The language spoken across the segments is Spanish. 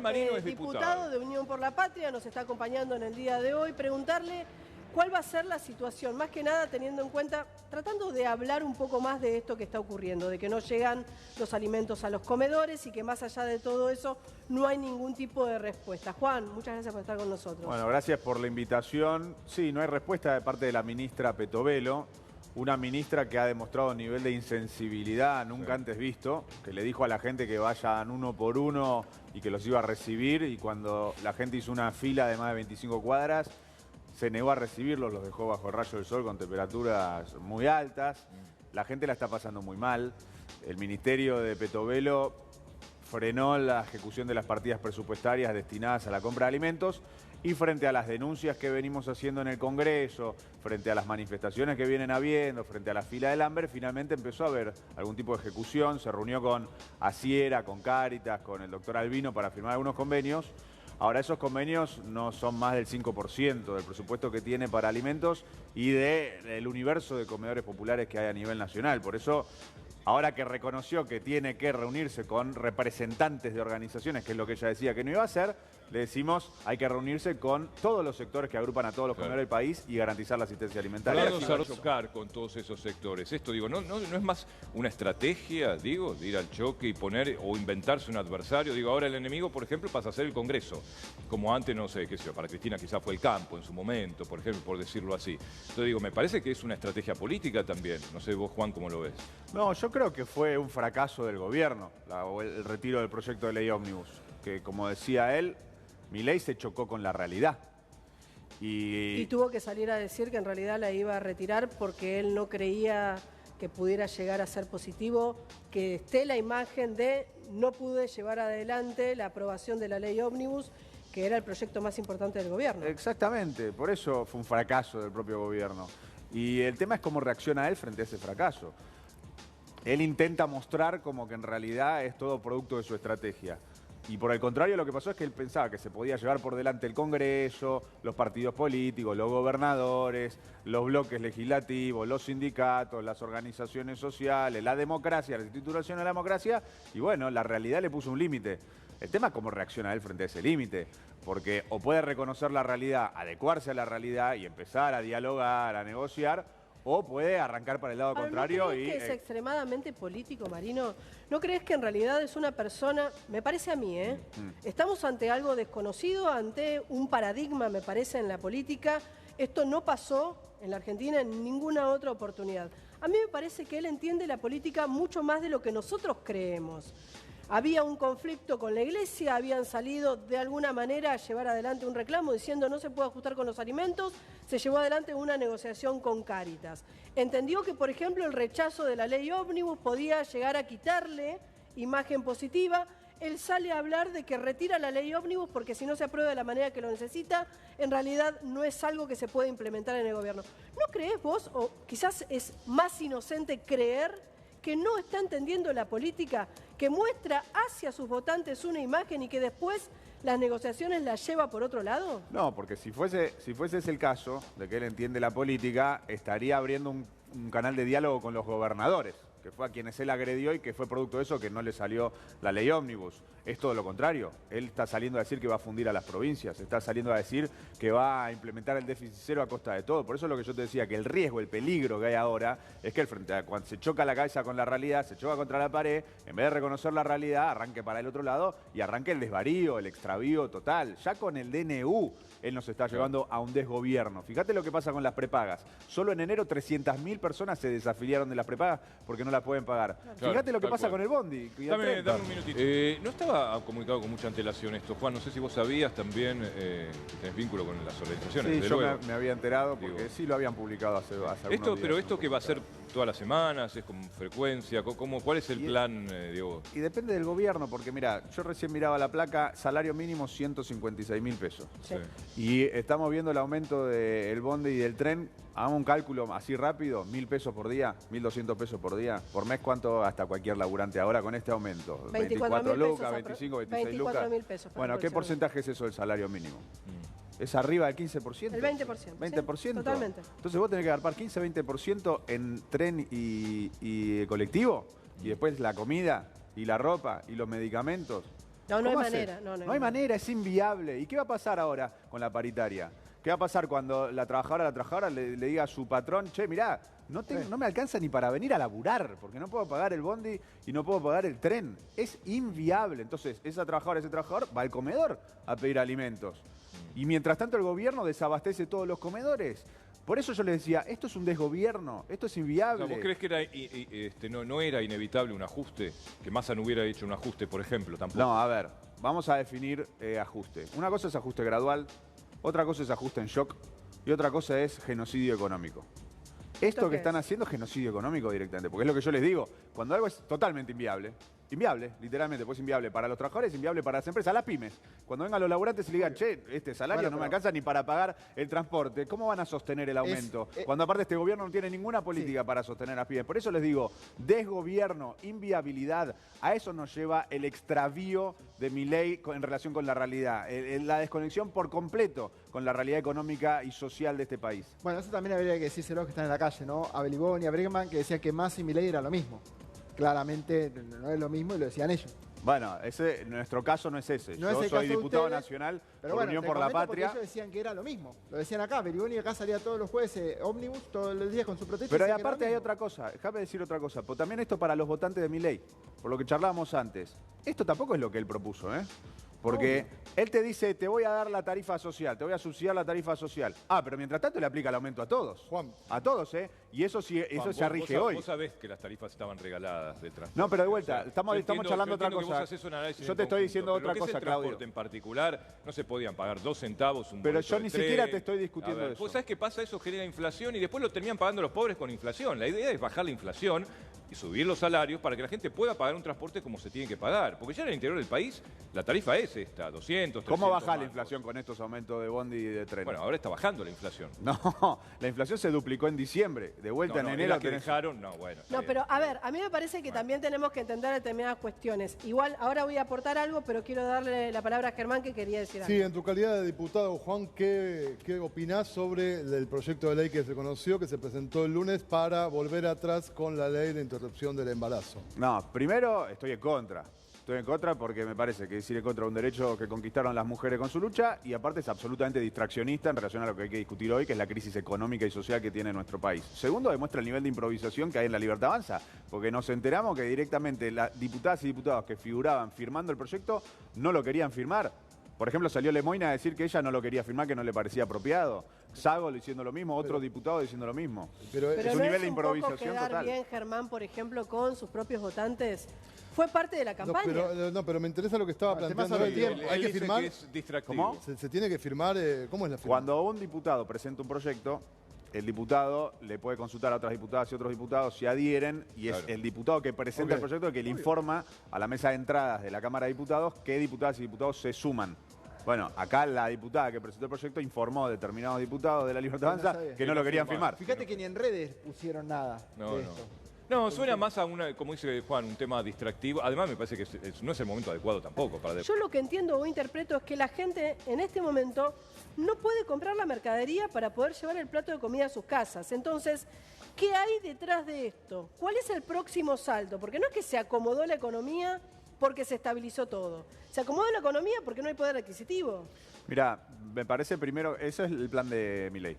Marino es diputado de Unión por la Patria, nos está acompañando en el día de hoy. Preguntarle cuál va a ser la situación, más que nada teniendo en cuenta, tratando de hablar un poco más de esto que está ocurriendo, de que no llegan los alimentos a los comedores y que más allá de todo eso no hay ningún tipo de respuesta. Juan, muchas gracias por estar con nosotros. Bueno, gracias por la invitación. Sí, no hay respuesta de parte de la ministra Petovelo, una ministra que ha demostrado un nivel de insensibilidad nunca antes visto, que le dijo a la gente que vayan uno por uno y que los iba a recibir, y cuando la gente hizo una fila de más de 25 cuadras, se negó a recibirlos, los dejó bajo el rayo del sol con temperaturas muy altas. La gente la está pasando muy mal. El ministerio de Petovelo frenó la ejecución de las partidas presupuestarias destinadas a la compra de alimentos, y frente a las denuncias que venimos haciendo en el Congreso, frente a las manifestaciones que vienen habiendo, frente a la fila del hambre, finalmente empezó a haber algún tipo de ejecución. Se reunió con Asiera, con Cáritas, con el doctor Albino para firmar algunos convenios. Ahora, esos convenios no son más del 5% del presupuesto que tiene para alimentos y del universo de comedores populares que hay a nivel nacional. Por eso, ahora que reconoció que tiene que reunirse con representantes de organizaciones, que es lo que ella decía que no iba a hacer, le decimos hay que reunirse con todos los sectores que agrupan a todos los comedores del país y garantizar la asistencia alimentaria. Vamos a chocar con todos esos sectores. Esto, digo, ¿no es más una estrategia, digo, de ir al choque y poner o inventarse un adversario? Digo, ahora el enemigo, por ejemplo, pasa a ser el Congreso. Como antes, no sé, qué sé yo, para Cristina quizás fue el campo en su momento, por ejemplo, por decirlo así. Entonces, digo, me parece que es una estrategia política también. No sé vos, Juan, cómo lo ves. No, yo creo que fue un fracaso del gobierno, el retiro del proyecto de ley ómnibus, que como decía él, Milei se chocó con la realidad. Y tuvo que salir a decir que en realidad la iba a retirar porque él no creía que pudiera llegar a ser positivo, que esté la imagen de no pude llevar adelante la aprobación de la ley ómnibus, que era el proyecto más importante del gobierno. Exactamente, por eso fue un fracaso del propio gobierno. Y el tema es cómo reacciona él frente a ese fracaso. Él intenta mostrar como que en realidad es todo producto de su estrategia. Y por el contrario, lo que pasó es que él pensaba que se podía llevar por delante el Congreso, los partidos políticos, los gobernadores, los bloques legislativos, los sindicatos, las organizaciones sociales, la democracia, la institución de la democracia, y bueno, la realidad le puso un límite. El tema es cómo reacciona él frente a ese límite, porque o puede reconocer la realidad, adecuarse a la realidad y empezar a dialogar, a negociar, o puede arrancar para el lado contrario. ¿No crees que es extremadamente político, Marino? ¿No crees que en realidad es una persona, me parece a mí, estamos ante algo desconocido, ante un paradigma, me parece, en la política? Esto no pasó en la Argentina en ninguna otra oportunidad. A mí me parece que él entiende la política mucho más de lo que nosotros creemos. Había un conflicto con la Iglesia, habían salido de alguna manera a llevar adelante un reclamo diciendo no se puede ajustar con los alimentos, se llevó adelante una negociación con Cáritas. Entendió que, por ejemplo, el rechazo de la ley ómnibus podía llegar a quitarle imagen positiva. Él sale a hablar de que retira la ley ómnibus porque si no se aprueba de la manera que lo necesita, en realidad no es algo que se puede implementar en el gobierno. ¿No creés vos, o quizás es más inocente creer que no está entendiendo la política, que muestra hacia sus votantes una imagen y que después las negociaciones las lleva por otro lado? No, porque si fuese ese el caso, de que él entiende la política, estaría abriendo un canal de diálogo con los gobernadores, que fue a quienes él agredió y que fue producto de eso que no le salió la ley ómnibus. Es todo lo contrario. Él está saliendo a decir que va a fundir a las provincias, está saliendo a decir que va a implementar el déficit cero a costa de todo. Por eso es lo que yo te decía, que el riesgo, el peligro que hay ahora, es que cuando se choca la cabeza con la realidad, se choca contra la pared, en vez de reconocer la realidad, arranque para el otro lado y arranque el desvarío, el extravío total. Ya con el DNU, él nos está llevando a un desgobierno. Fíjate lo que pasa con las prepagas. Solo en enero 300.000 personas se desafiliaron de las prepagas porque no la pueden pagar. Claro, fíjate lo que pasa con el bondi. Dame un minutito. ¿No estaba comunicado con mucha antelación esto, Juan? No sé si vos sabías también que tenés vínculo con las organizaciones. Sí, yo me había enterado porque sí lo habían publicado hace algunos días. Pero esto que va a ser todas las semanas, es con frecuencia, ¿cuál es el plan, Diego? Y depende del gobierno, porque mira, yo recién miraba la placa, salario mínimo 156.000 pesos. Sí. Y estamos viendo el aumento del bondi y del tren. Hagamos un cálculo así rápido, 1.000 pesos por día, 1.200 pesos por día. Por mes, ¿cuánto gasta cualquier laburante ahora con este aumento? 24 lucas, 25, 26 lucas. 24.000 pesos. Bueno, ¿qué porcentaje es eso del salario mínimo? ¿Es arriba del 15%? El 20%. 20%. Sí, totalmente. Entonces vos tenés que agarpar 15-20% en tren y colectivo, y después la comida y la ropa y los medicamentos. No, no hay ¿Cómo haces? manera. No, No hay manera, es inviable. ¿Y qué va a pasar ahora con la paritaria? ¿Qué va a pasar cuando la trabajadora le diga a su patrón, che, mirá, no me alcanza ni para venir a laburar, porque no puedo pagar el bondi y no puedo pagar el tren? Es inviable. Entonces, esa trabajadora, ese trabajador va al comedor a pedir alimentos. Y mientras tanto el gobierno desabastece todos los comedores. Por eso yo les decía, esto es un desgobierno, esto es inviable. O sea, ¿vos crees que no era inevitable un ajuste? Que Massa no hubiera hecho un ajuste, por ejemplo, tampoco. No, a ver, vamos a definir ajuste. Una cosa es ajuste gradual, otra cosa es ajuste en shock y otra cosa es genocidio económico. Esto que están haciendo es genocidio económico directamente, porque es lo que yo les digo. Cuando algo es totalmente inviable, literalmente, pues inviable para los trabajadores, inviable para las empresas, las pymes. Cuando vengan los laburantes y le digan, che, este salario no me alcanza ni para pagar el transporte, ¿cómo van a sostener el aumento? Cuando aparte este gobierno no tiene ninguna política para sostener a las pymes. Por eso les digo, desgobierno, inviabilidad, a eso nos lleva el extravío de Milei en relación con la realidad, la desconexión por completo con la realidad económica y social de este país. Bueno, eso también habría que decírselo a los que están en la calle, ¿no? A Belibón y a Bregman, que decían que Massa y Milei era lo mismo. Claramente no es lo mismo y lo decían ellos. Bueno, nuestro caso no es ese. No Yo es el soy caso de diputado ustedes, nacional pero por bueno, Unión te por la comento Patria. porque ellos decían que era lo mismo. Lo decían acá. Beliboni acá salía todos los jueves ómnibus, todos los días con su protesta. Pero y decían que era aparte lo hay mismo. otra cosa, déjame decir otra cosa, porque también esto para los votantes de Milei, por lo que charlábamos antes. Esto tampoco es lo que él propuso, ¿eh? Porque él te dice, te voy a dar la tarifa social, te voy a subsidiar la tarifa social. Ah, pero mientras tanto le aplica el aumento a todos. Juan. A todos, ¿eh? Y eso sí, eso se rige hoy. Vos sabés que las tarifas estaban regaladas del transporte. No, pero de vuelta, O sea, estamos charlando otra que vos cosa. haces un análisis Yo en te estoy conjunto, diciendo pero otra lo que es cosa, el Claudio. transporte en particular, no se podían pagar 2 centavos un Pero boleto yo de ni tren. siquiera te estoy discutiendo A ver, eso. ¿vos sabés qué pasa? Eso genera inflación y después lo terminan pagando los pobres con inflación. La idea es bajar la inflación y subir los salarios para que la gente pueda pagar un transporte como se tiene que pagar. Porque ya en el interior del país la tarifa es esta, 200, 300 ¿Cómo baja la mangos. inflación con estos aumentos de bondi y de tren? Bueno, ahora está bajando la inflación. No, la inflación se duplicó en diciembre. De vuelta en enero que tenés- dejaron, no, bueno. está No, bien. pero a ver, a mí me parece que también tenemos que entender determinadas cuestiones. Igual, ahora voy a aportar algo, pero quiero darle la palabra a Germán que quería decir algo. Sí, en tu calidad de diputado, Juan, ¿qué opinás sobre el proyecto de ley que se conoció, que se presentó el lunes para volver atrás con la ley de interrupción del embarazo? No, primero estoy en contra. Estoy en contra porque me parece que es ir en contra de un derecho que conquistaron las mujeres con su lucha y aparte es absolutamente distraccionista en relación a lo que hay que discutir hoy, que es la crisis económica y social que tiene nuestro país. Segundo, demuestra el nivel de improvisación que hay en la Libertad Avanza, porque nos enteramos que directamente las diputadas y diputados que figuraban firmando el proyecto no lo querían firmar. Por ejemplo, salió Lemoyna a decir que ella no lo quería firmar, que no le parecía apropiado. Sago diciendo lo mismo, otro diputado diciendo lo mismo. Pero Pero es un no nivel de un poco improvisación quedar total. bien, Germán, por ejemplo, con sus propios votantes. Fue parte de la no, campaña. pero me interesa lo que estaba El tema planteando sobre él. el tiempo. Hay Él que dice firmar. que es distractivo. ¿Cómo? Se tiene que firmar. ¿Cómo es la firma? Cuando un diputado presenta un proyecto, el diputado le puede consultar a otras diputadas y otros diputados si adhieren y es Claro. el diputado que presenta Ok. el proyecto el que le informa a la mesa de entradas de la Cámara de Diputados qué diputadas y diputados se suman. Bueno, acá la diputada que presentó el proyecto informó a determinados diputados de la Libertad No Avanza sabía. que no lo querían firmar. Fíjate que ni en redes pusieron nada No, de no. esto. No, suena más a una, como dice Juan, un tema distractivo. Además, me parece que no es el momento adecuado tampoco para... Yo lo que entiendo o interpreto es que la gente en este momento no puede comprar la mercadería para poder llevar el plato de comida a sus casas. Entonces, ¿qué hay detrás de esto? ¿Cuál es el próximo salto? Porque no es que se acomodó la economía porque se estabilizó todo. Se acomodó la economía porque no hay poder adquisitivo. Mira, me parece primero, ese es el plan de Milei.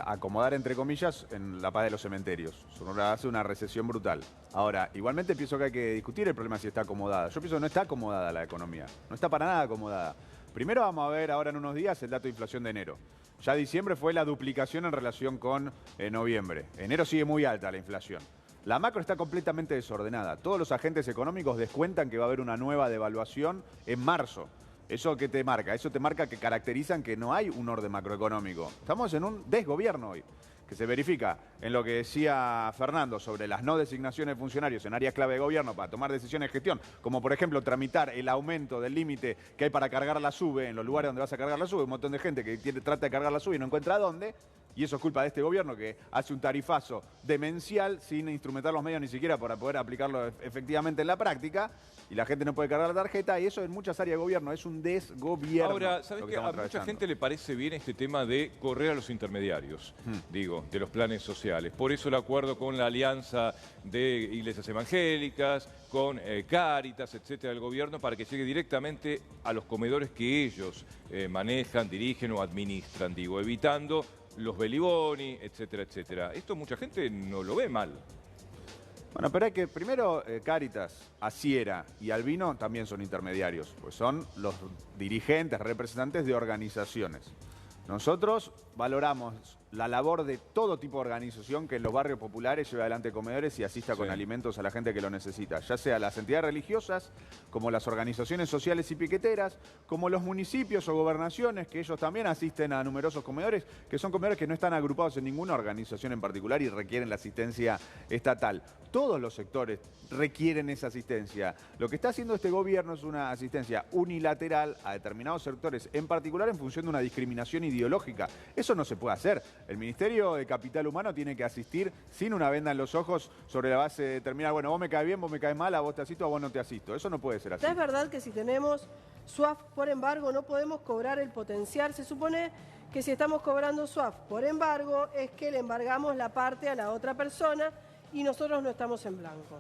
Acomodar, entre comillas, en la paz de los cementerios. Eso hace una recesión brutal. Ahora, igualmente pienso que hay que discutir el problema si está acomodada. Yo pienso que no está acomodada la economía. No está para nada acomodada. Primero vamos a ver ahora en unos días el dato de inflación de enero. Ya diciembre fue la duplicación en relación con noviembre. Enero sigue muy alta la inflación. La macro está completamente desordenada. Todos los agentes económicos descuentan que va a haber una nueva devaluación en marzo. ¿Eso qué te marca? Eso te marca que caracterizan que no hay un orden macroeconómico. Estamos en un desgobierno hoy, que se verifica en lo que decía Fernando sobre las no designaciones de funcionarios en áreas clave de gobierno para tomar decisiones de gestión, como por ejemplo tramitar el aumento del límite que hay para cargar la SUBE en los lugares donde vas a cargar la SUBE. Un montón de gente que trata de cargar la SUBE y no encuentra dónde. Y eso es culpa de este gobierno que hace un tarifazo demencial sin instrumentar los medios ni siquiera para poder aplicarlo efectivamente en la práctica. Y la gente no puede cargar la tarjeta y eso en muchas áreas de gobierno es un desgobierno. Ahora, ¿sabes qué? A mucha gente le parece bien este tema de correr a los intermediarios, digo, de los planes sociales. Por eso el acuerdo con la alianza de iglesias evangélicas, con Cáritas, etcétera, del gobierno, para que llegue directamente a los comedores que ellos manejan, dirigen o administran, digo, evitando los Beliboni, etcétera, etcétera. Esto mucha gente no lo ve mal. Bueno, pero hay que, primero, Cáritas, Asiera y Albino también son intermediarios, pues son los dirigentes, representantes de organizaciones. Nosotros valoramos la labor de todo tipo de organización que en los barrios populares lleve adelante comedores y asista con alimentos a la gente que lo necesita, ya sea las entidades religiosas, como las organizaciones sociales y piqueteras, como los municipios o gobernaciones, que ellos también asisten a numerosos comedores, que son comedores que no están agrupados en ninguna organización en particular y requieren la asistencia estatal. Todos los sectores requieren esa asistencia. Lo que está haciendo este gobierno es una asistencia unilateral a determinados sectores, en particular en función de una discriminación ideológica. Eso no se puede hacer. El Ministerio de Capital Humano tiene que asistir sin una venda en los ojos sobre la base de determinar, bueno, vos me caes bien, vos me caes mal, a vos te asisto, a vos no te asisto. Eso no puede ser así. ¿Es verdad que si tenemos SWAF por embargo no podemos cobrar el potencial? Se supone que si estamos cobrando SWAF por embargo es que le embargamos la parte a la otra persona y nosotros no estamos en blanco.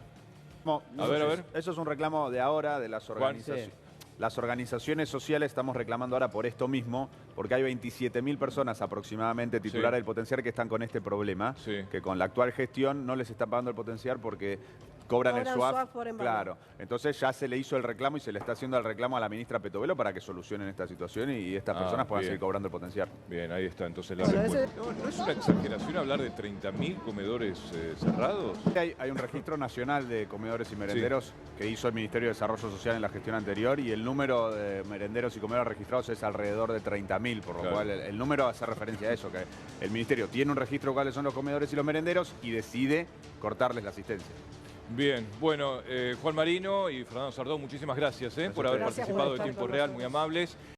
A ver. Eso es un reclamo de ahora, de las organizaciones. Sí. Las organizaciones sociales estamos reclamando ahora por esto mismo, porque hay 27.000 personas aproximadamente titulares del potenciar que están con este problema, que con la actual gestión no les está pagando el potenciar porque cobran el SWAF. Claro, entonces ya se le hizo el reclamo y se le está haciendo el reclamo a la ministra Petovelo para que solucionen esta situación y estas personas puedan seguir cobrando el potenciar. Bien, ahí está entonces la respuesta. ¿No es una exageración hablar de 30.000 comedores cerrados? Hay un registro nacional de comedores y merenderos que hizo el Ministerio de Desarrollo Social en la gestión anterior y el número de merenderos y comedores registrados es alrededor de 30.000, por lo cual el número hace referencia a eso, que el Ministerio tiene un registro de cuáles son los comedores y los merenderos y decide cortarles la asistencia. Bien, bueno, Juan Marino y Fernando Sardó, muchísimas gracias por haber participado de Tiempo Real, muy amables.